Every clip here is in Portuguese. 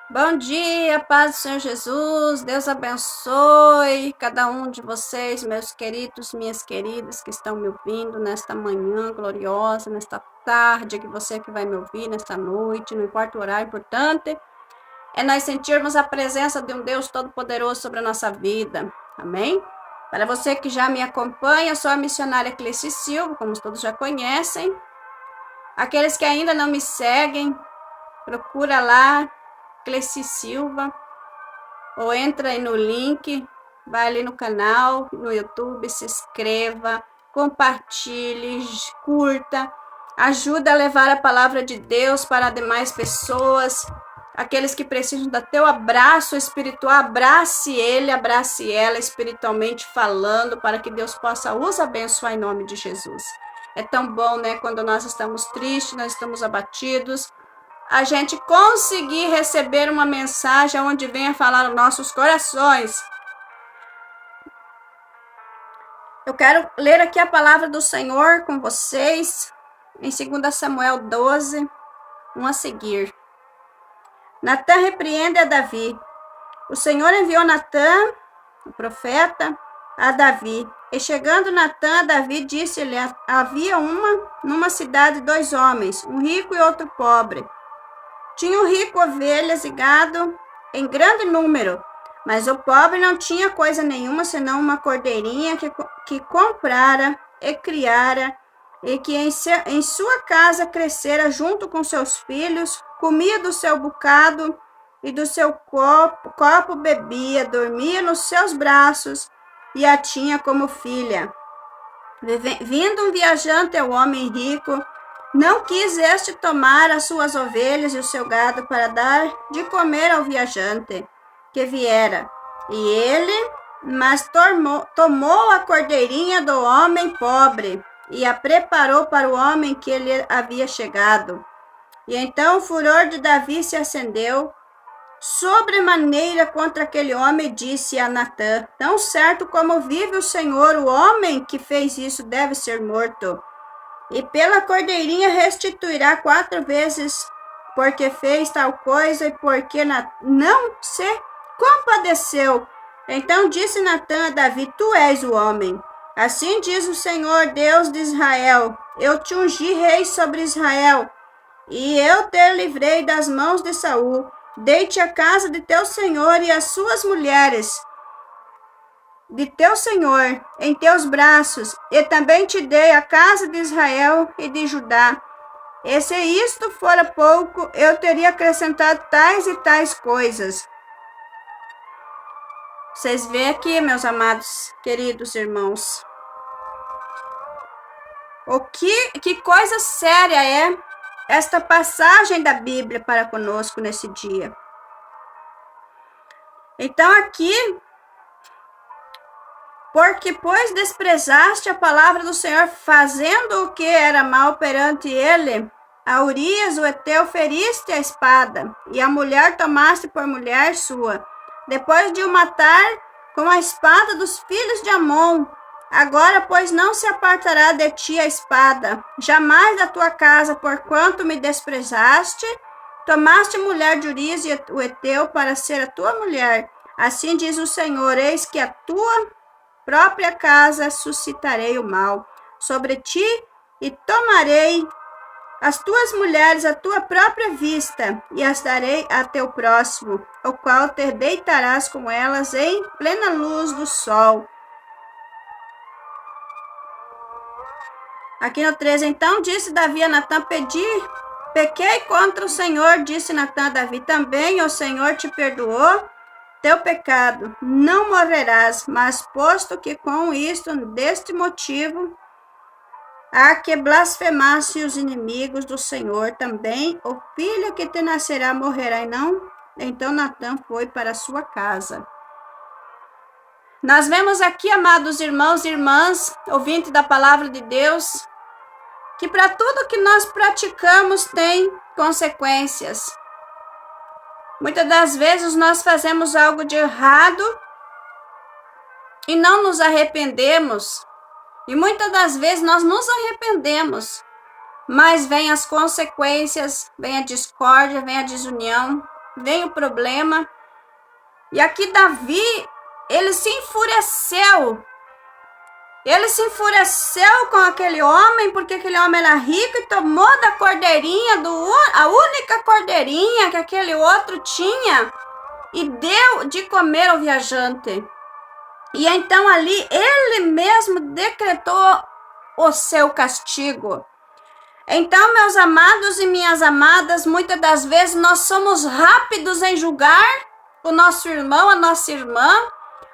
Bom dia, paz do Senhor Jesus, Deus abençoe cada um de vocês, meus queridos, minhas queridas que estão me ouvindo nesta manhã gloriosa, nesta tarde, que você que vai me ouvir, nesta noite, não importa o horário, importante é nós sentirmos a presença de um Deus Todo-Poderoso sobre a nossa vida, amém? Para você que já me acompanha, eu sou a missionária Cleici Silva, como todos já conhecem. Aqueles que ainda não me seguem, procura lá, Cleici Silva, ou entra aí no link, vai ali no canal, no YouTube, se inscreva, compartilhe, curta, ajuda a levar a palavra de Deus para demais pessoas, aqueles que precisam do teu abraço espiritual, abrace ele, abrace ela espiritualmente falando, para que Deus possa os abençoar em nome de Jesus. É tão bom, né, quando nós estamos tristes, nós estamos abatidos, a gente conseguir receber uma mensagem onde venha falar os nossos corações. Eu quero ler aqui a palavra do Senhor com vocês, em 2 Samuel 12, 1 a seguir. Natã repreende a Davi. O Senhor enviou Natã, o profeta, a Davi. E chegando Natã a Davi, disse-lhe: havia numa cidade 2 homens, um rico e outro pobre. Tinha o rico ovelhas e gado em grande número, mas o pobre não tinha coisa nenhuma senão uma cordeirinha que comprara e criara, e que em sua casa crescera junto com seus filhos, comia do seu bocado e do seu copo bebia, dormia nos seus braços e a tinha como filha. Vindo um viajante ao homem rico, não quis este tomar as suas ovelhas e o seu gado para dar de comer ao viajante que viera. E ele, mas tomou a cordeirinha do homem pobre e a preparou para o homem que lhe havia chegado. E então o furor de Davi se acendeu sobremaneira contra aquele homem, disse a Natã: tão certo como vive o Senhor, o homem que fez isso deve ser morto. E pela cordeirinha restituirá 4 vezes, porque fez tal coisa e porque não se compadeceu. Então disse Natã a Davi: tu és o homem. Assim diz o Senhor, Deus de Israel: eu te ungi rei sobre Israel, e eu te livrei das mãos de Saul. Dei-te a casa de teu senhor e as suas mulheres de teu senhor em teus braços, e também te dei a casa de Israel e de Judá. E se isto fora pouco, eu teria acrescentado tais e tais coisas. Vocês veem aqui, meus amados, queridos irmãos, que coisa séria é esta passagem da Bíblia para conosco nesse dia. Então aqui, porque, pois, desprezaste a palavra do Senhor, fazendo o que era mal perante ele, a Urias, o Heteu, feriste a espada, e a mulher tomaste por mulher sua, depois de o matar com a espada dos filhos de Amon. Agora, pois, não se apartará de ti a espada, jamais da tua casa, porquanto me desprezaste, tomaste mulher de Urias e o Heteu para ser a tua mulher. Assim diz o Senhor: eis que a tua própria casa suscitarei o mal sobre ti, e tomarei as tuas mulheres à tua própria vista, e as darei a teu próximo, o qual te deitarás com elas em plena luz do sol. Aqui no 13, então disse Davi a Natã: pequei contra o Senhor, disse Natã a Davi, também o Senhor te perdoou teu pecado, não morrerás, mas posto que com isto, deste motivo, há que blasfemasse os inimigos do Senhor, também o filho que te nascerá morrerá, e não. Então Natã foi para a sua casa. Nós vemos aqui, amados irmãos e irmãs, ouvintes da palavra de Deus, que para tudo que nós praticamos tem consequências. Muitas das vezes nós fazemos algo de errado e não nos arrependemos. E muitas das vezes nós nos arrependemos, mas vem as consequências, vem a discórdia, vem a desunião. vem o problema. E aqui Davi, ele se enfureceu. Ele se enfureceu com aquele homem, porque aquele homem era rico e tomou da cordeirinha, a única cordeirinha que aquele outro tinha, e deu de comer ao viajante. E então ali ele mesmo decretou o seu castigo. Então, meus amados e minhas amadas, muitas das vezes nós somos rápidos em julgar o nosso irmão, a nossa irmã.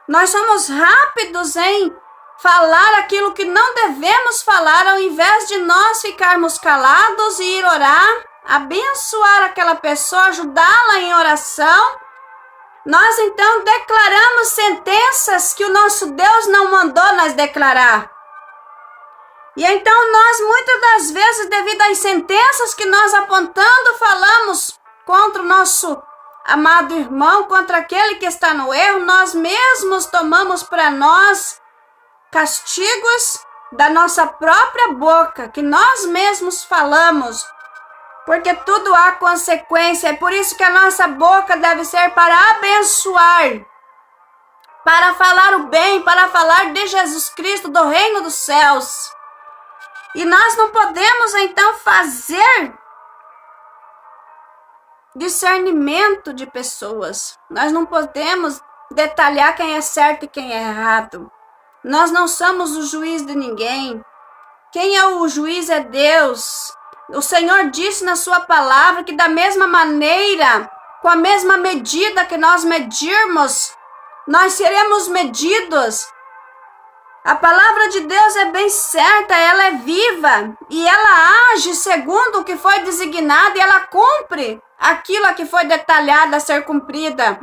Nós somos rápidos em falar aquilo que não devemos falar, ao invés de nós ficarmos calados e ir orar, abençoar aquela pessoa, ajudá-la em oração. Nós então declaramos sentenças que o nosso Deus não mandou nós declarar. E então nós muitas das vezes, devido às sentenças que nós apontando falamos contra o nosso amado irmão, contra aquele que está no erro, nós mesmos tomamos para nós castigos da nossa própria boca, que nós mesmos falamos, porque tudo há consequência. É por isso que a nossa boca deve ser para abençoar, para falar o bem, para falar de Jesus Cristo, do reino dos céus. E nós não podemos então fazer discernimento de pessoas. Nós não podemos detalhar quem é certo e quem é errado. Nós não somos o juiz de ninguém. Quem é o juiz é Deus. O Senhor disse na sua palavra que da mesma maneira, com a mesma medida que nós medirmos, nós seremos medidos. A palavra de Deus é bem certa, ela é viva e ela age segundo o que foi designado e ela cumpre aquilo a que foi detalhado a ser cumprida.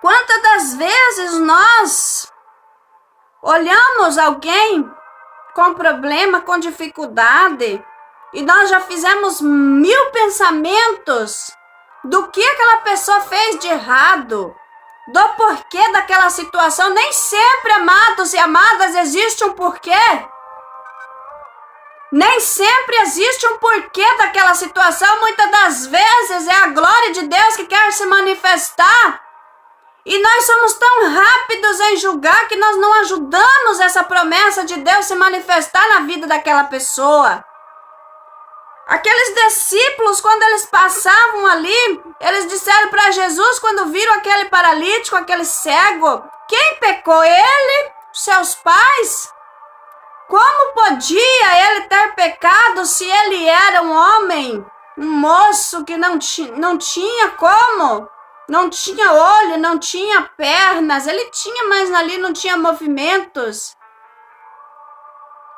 Quantas das vezes nós olhamos alguém com problema, com dificuldade, e nós já fizemos 1000 pensamentos do que aquela pessoa fez de errado, do porquê daquela situação. Nem sempre, amados e amadas, existe um porquê. Nem sempre existe um porquê daquela situação. Muitas das vezes é a glória de Deus que quer se manifestar. E nós somos tão rápidos em julgar que nós não ajudamos essa promessa de Deus se manifestar na vida daquela pessoa. Aqueles discípulos, quando eles passavam ali, eles disseram para Jesus, quando viram aquele paralítico, aquele cego: quem pecou, ele? Seus pais? Como podia ele ter pecado se ele era um homem, um moço que não tinha como? Não tinha olho, não tinha pernas, ele tinha, mas ali não tinha movimentos.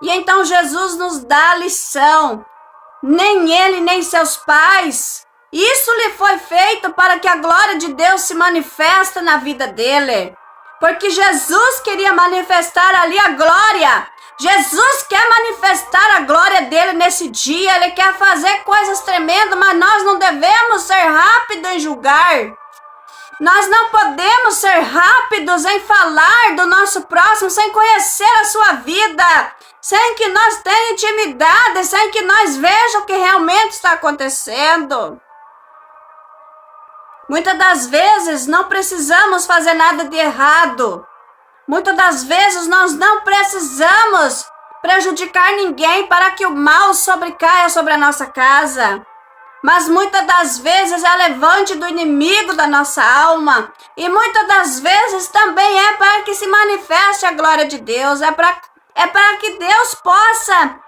E então Jesus nos dá a lição. Nem ele, nem seus pais. Isso lhe foi feito para que a glória de Deus se manifeste na vida dele. Porque Jesus queria manifestar ali a glória. Jesus quer manifestar a glória dele nesse dia. Ele quer fazer coisas tremendas, mas nós não devemos ser rápidos em julgar. Nós não podemos ser rápidos em falar do nosso próximo sem conhecer a sua vida, sem que nós tenhamos intimidade, sem que nós vejamos o que realmente está acontecendo. Muitas das vezes não precisamos fazer nada de errado. Muitas das vezes nós não precisamos prejudicar ninguém para que o mal sobrecaia sobre a nossa casa. Mas muitas das vezes é levante do inimigo da nossa alma. E muitas das vezes também é para que se manifeste a glória de Deus. É para que Deus possa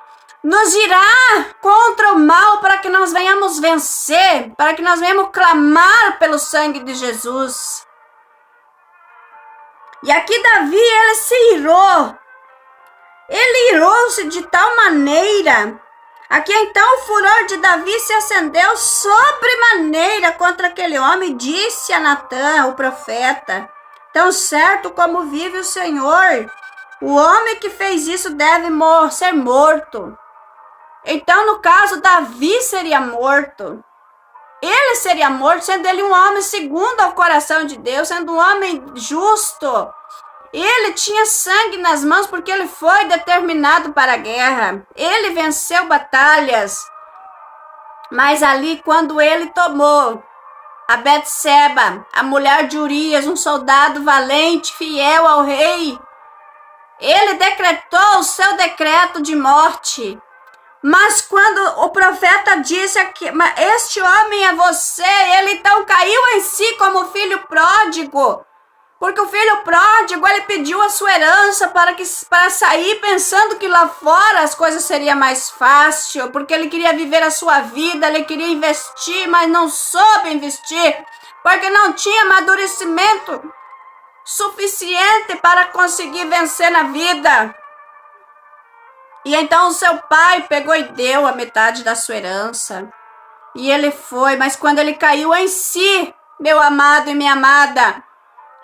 nos irar contra o mal, para que nós venhamos vencer, para que nós venhamos clamar pelo sangue de Jesus. E aqui Davi, ele se irou. Ele irou-se de tal maneira. Aqui então o furor de Davi se acendeu sobremaneira contra aquele homem, disse a Natã, o profeta: tão certo como vive o Senhor, o homem que fez isso deve ser morto. Então, no caso, Davi seria morto. Ele seria morto, sendo ele um homem segundo ao coração de Deus, sendo um homem justo. Ele tinha sangue nas mãos porque ele foi determinado para a guerra. Ele venceu batalhas. Mas ali, quando ele tomou a Betseba, a mulher de Urias, um soldado valente, fiel ao rei. Ele decretou o seu decreto de morte. Mas quando o profeta disse que este homem é você, ele então caiu em si como filho pródigo. Porque o filho pródigo, ele pediu a sua herança para sair pensando que lá fora as coisas seriam mais fácil, porque ele queria viver a sua vida, ele queria investir, mas não soube investir, porque não tinha amadurecimento suficiente para conseguir vencer na vida. E então o seu pai pegou e deu a metade da sua herança. E ele foi, mas quando ele caiu em si, meu amado e minha amada,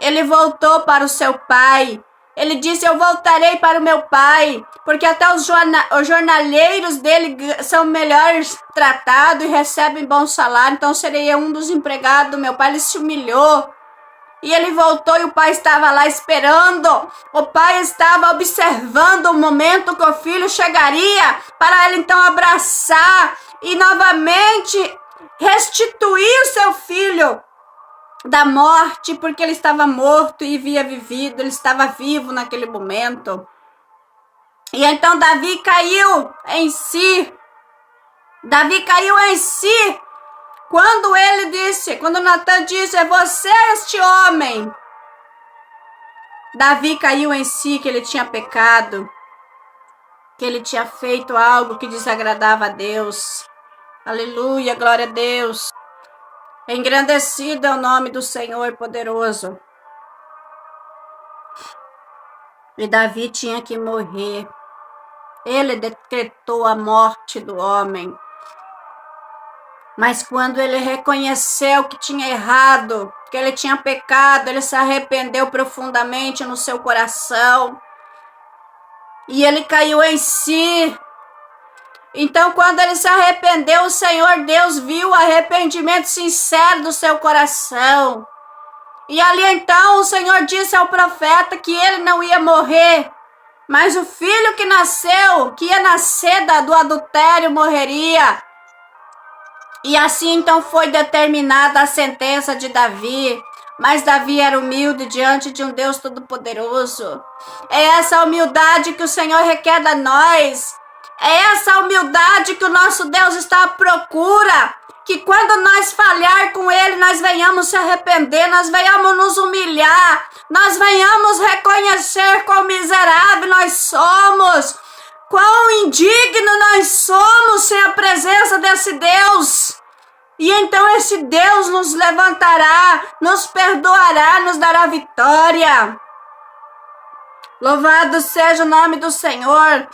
ele voltou para o seu pai. Ele disse, eu voltarei para o meu pai, porque até os jornaleiros dele são melhores tratados e recebem bom salário, então serei eu um dos empregados do meu pai. Ele se humilhou. E ele voltou e o pai estava lá esperando. O pai estava observando o momento que o filho chegaria para ele então abraçar e novamente restituir o seu filho da morte, porque ele estava morto e havia vivido, ele estava vivo naquele momento. E então Davi caiu em si. Davi caiu em si. Quando Natan disse, é você este homem. Davi caiu em si que ele tinha pecado, que ele tinha feito algo que desagradava a Deus. Aleluia, glória a Deus. Engrandecido é o nome do Senhor poderoso. E Davi tinha que morrer. Ele decretou a morte do homem. Mas quando ele reconheceu que tinha errado, que ele tinha pecado, ele se arrependeu profundamente no seu coração. E ele caiu em si. Então, quando ele se arrependeu, o Senhor Deus viu o arrependimento sincero do seu coração. E ali então o Senhor disse ao profeta que ele não ia morrer, mas o filho que nasceu, que ia nascer do adultério, morreria. E assim então foi determinada a sentença de Davi. Mas Davi era humilde diante de um Deus Todo-Poderoso. É essa humildade que o Senhor requer da nós. É essa humildade que o nosso Deus está à procura. Que quando nós falhar com Ele, nós venhamos se arrepender, nós venhamos nos humilhar, nós venhamos reconhecer quão miserável nós somos, quão indigno nós somos sem a presença desse Deus. E então esse Deus nos levantará, nos perdoará, nos dará vitória. Louvado seja o nome do Senhor.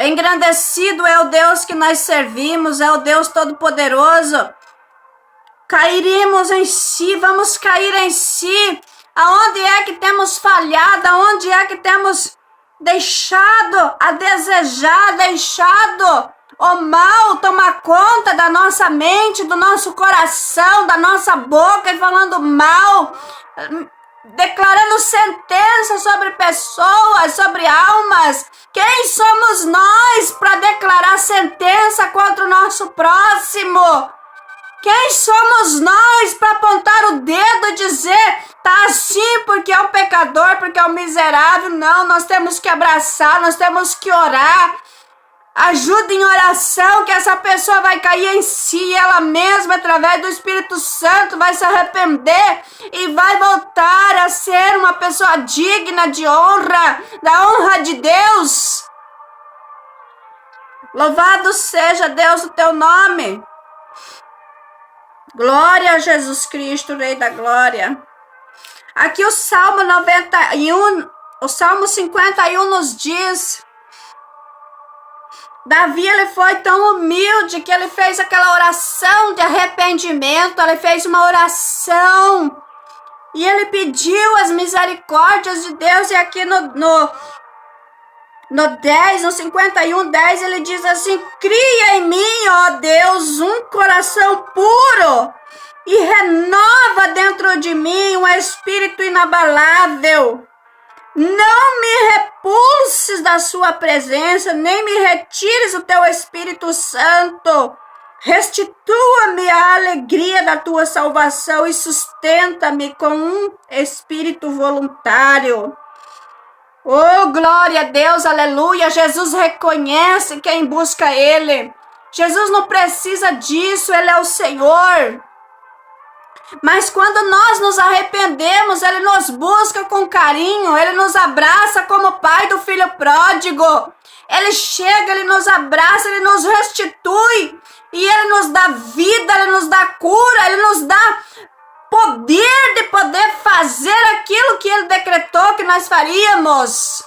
Engrandecido é o Deus que nós servimos, é o Deus Todo-Poderoso. Cairemos em si, vamos cair em si. Aonde é que temos falhado, aonde é que temos deixado a desejar, deixado o mal tomar conta da nossa mente, do nosso coração, da nossa boca, e falando mal, declarando sentença sobre pessoas, sobre almas. Quem somos nós para declarar sentença contra o nosso próximo? Quem somos nós para apontar o dedo e dizer, tá assim porque é um pecador, porque é um miserável? Não, nós temos que abraçar, nós temos que orar. Ajuda em oração, que essa pessoa vai cair em si, ela mesma, através do Espírito Santo, vai se arrepender e vai voltar a ser uma pessoa digna de honra, da honra de Deus. Louvado seja Deus o teu nome. Glória a Jesus Cristo, Rei da Glória. Aqui o Salmo 91, o Salmo 51 nos diz... Davi, ele foi tão humilde que ele fez aquela oração de arrependimento, ele fez uma oração e ele pediu as misericórdias de Deus. E aqui no 51, 10, ele diz assim: cria em mim, ó Deus, um coração puro e renova dentro de mim um espírito inabalável. Não me repulses da sua presença, nem me retires o teu Espírito Santo. Restitua-me a alegria da tua salvação e sustenta-me com um espírito voluntário. Oh, glória a Deus, aleluia. Jesus reconhece quem busca Ele. Jesus não precisa disso, Ele é o Senhor. Mas quando nós nos arrependemos, Ele nos busca com carinho, Ele nos abraça como o pai do filho pródigo. Ele chega, Ele nos abraça, Ele nos restitui. E Ele nos dá vida, Ele nos dá cura, Ele nos dá poder de poder fazer aquilo que Ele decretou que nós faríamos.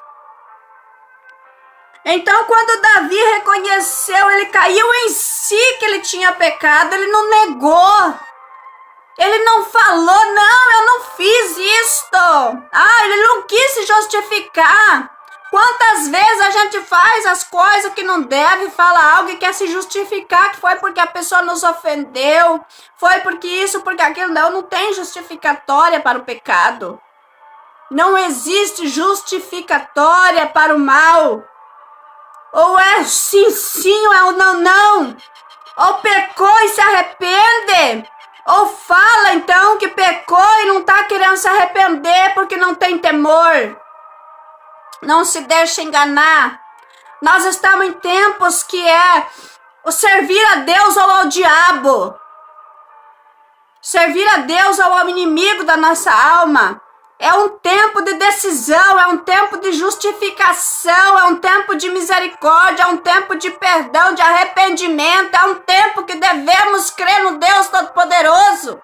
Então, quando Davi reconheceu, ele caiu em si que ele tinha pecado, ele não negou. Ele não falou, não, eu não fiz isto. Ele não quis se justificar. Quantas vezes a gente faz as coisas que não deve, fala algo e quer se justificar, que foi porque a pessoa nos ofendeu, foi porque isso, porque aquilo. Não tem justificatória para o pecado. Não existe justificatória para o mal. Ou é sim, sim, ou é o não, não. Ou pecou e se arrepende. Ou fala então que pecou e não está querendo se arrepender porque não tem temor. Não se deixe enganar. Nós estamos em tempos que é o servir a Deus ou ao diabo. Servir a Deus ou ao inimigo da nossa alma. É um tempo de decisão, é um tempo de justificação, é um tempo de misericórdia, é um tempo de perdão, de arrependimento, é um tempo que devemos crer no Deus Todo-Poderoso.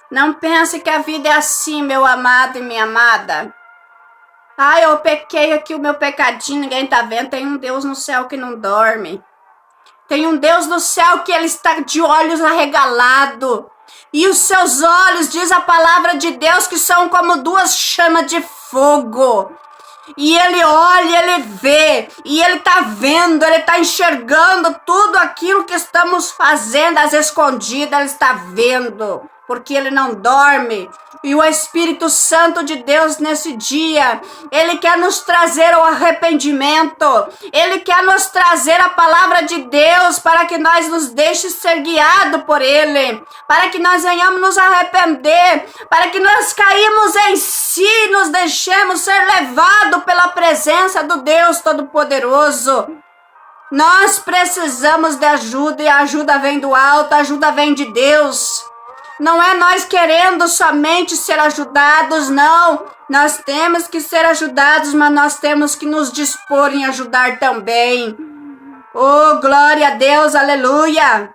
Não pense que a vida é assim, meu amado e minha amada. Eu pequei aqui o meu pecadinho, ninguém tá vendo. Tem um Deus no céu que não dorme. Tem um Deus no céu que ele está de olhos arregalados. E os seus olhos, diz a palavra de Deus, que são como duas chamas de fogo. E ele olha, ele vê, e ele está vendo, ele está enxergando tudo aquilo que estamos fazendo às escondidas, ele está vendo, porque ele não dorme. E o Espírito Santo de Deus nesse dia, ele quer nos trazer o arrependimento, ele quer nos trazer a palavra de Deus para que nós nos deixe ser guiados por ele, para que nós venhamos nos arrepender, para que nós caímos em si, nos deixemos ser levados pela presença do Deus Todo-Poderoso. Nós precisamos de ajuda e a ajuda vem do alto, a ajuda vem de Deus. Não é nós querendo somente ser ajudados, não. Nós temos que ser ajudados, mas nós temos que nos dispor em ajudar também. Oh, glória a Deus, aleluia.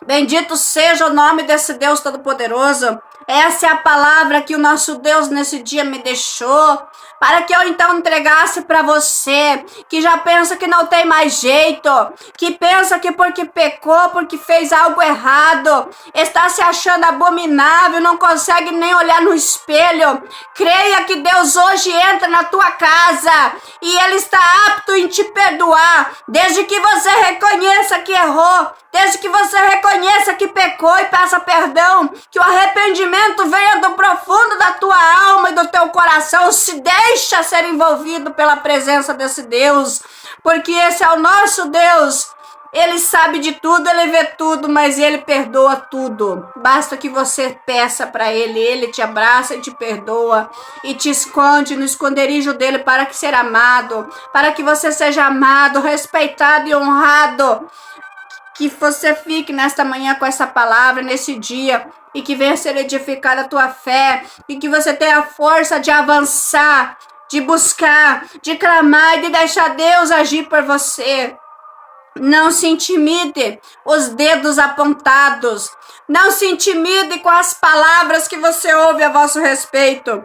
Bendito seja o nome desse Deus Todo-Poderoso. Essa é a palavra que o nosso Deus nesse dia me deixou, para que eu então entregasse para você, que já pensa que não tem mais jeito, que pensa que porque pecou, porque fez algo errado, está se achando abominável, não consegue nem olhar no espelho. Creia que Deus hoje entra na tua casa e Ele está apto em te perdoar, desde que você reconheça que errou, desde que você reconheça que pecou e peça perdão, que o arrependimento venha do profundo da tua alma e do teu coração. Se deixa ser envolvido pela presença desse Deus, porque esse é o nosso Deus. Ele sabe de tudo, ele vê tudo, mas ele perdoa tudo. Basta que você peça para ele, ele te abraça e te perdoa e te esconde no esconderijo dele para que ser amado, para que você seja amado, respeitado e honrado. Que você fique nesta manhã com essa palavra, nesse dia, e que venha ser edificada a tua fé, e que você tenha a força de avançar, de buscar, de clamar e de deixar Deus agir por você. Não se intimide os dedos apontados, não se intimide com as palavras que você ouve a vosso respeito.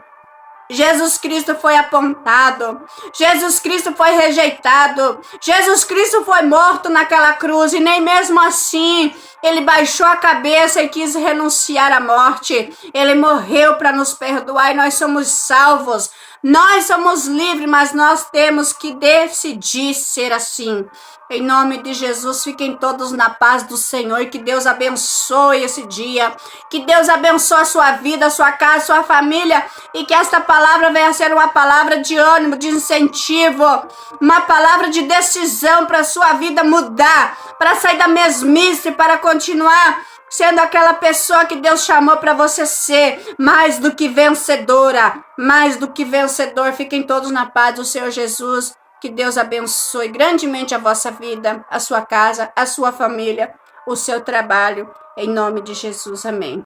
Jesus Cristo foi apontado, Jesus Cristo foi rejeitado, Jesus Cristo foi morto naquela cruz e nem mesmo assim ele baixou a cabeça e quis renunciar à morte. Ele morreu para nos perdoar e nós somos salvos. Nós somos livres, mas nós temos que decidir ser assim. Em nome de Jesus, fiquem todos na paz do Senhor. Que Deus abençoe esse dia. Que Deus abençoe a sua vida, a sua casa, a sua família. E que esta palavra venha a ser uma palavra de ânimo, de incentivo. Uma palavra de decisão para a sua vida mudar. Para sair da mesmice, para continuar sendo aquela pessoa que Deus chamou para você ser, mais do que vencedora, mais do que vencedor. Fiquem todos na paz do Senhor Jesus. Que Deus abençoe grandemente a vossa vida, a sua casa, a sua família, o seu trabalho. Em nome de Jesus, amém.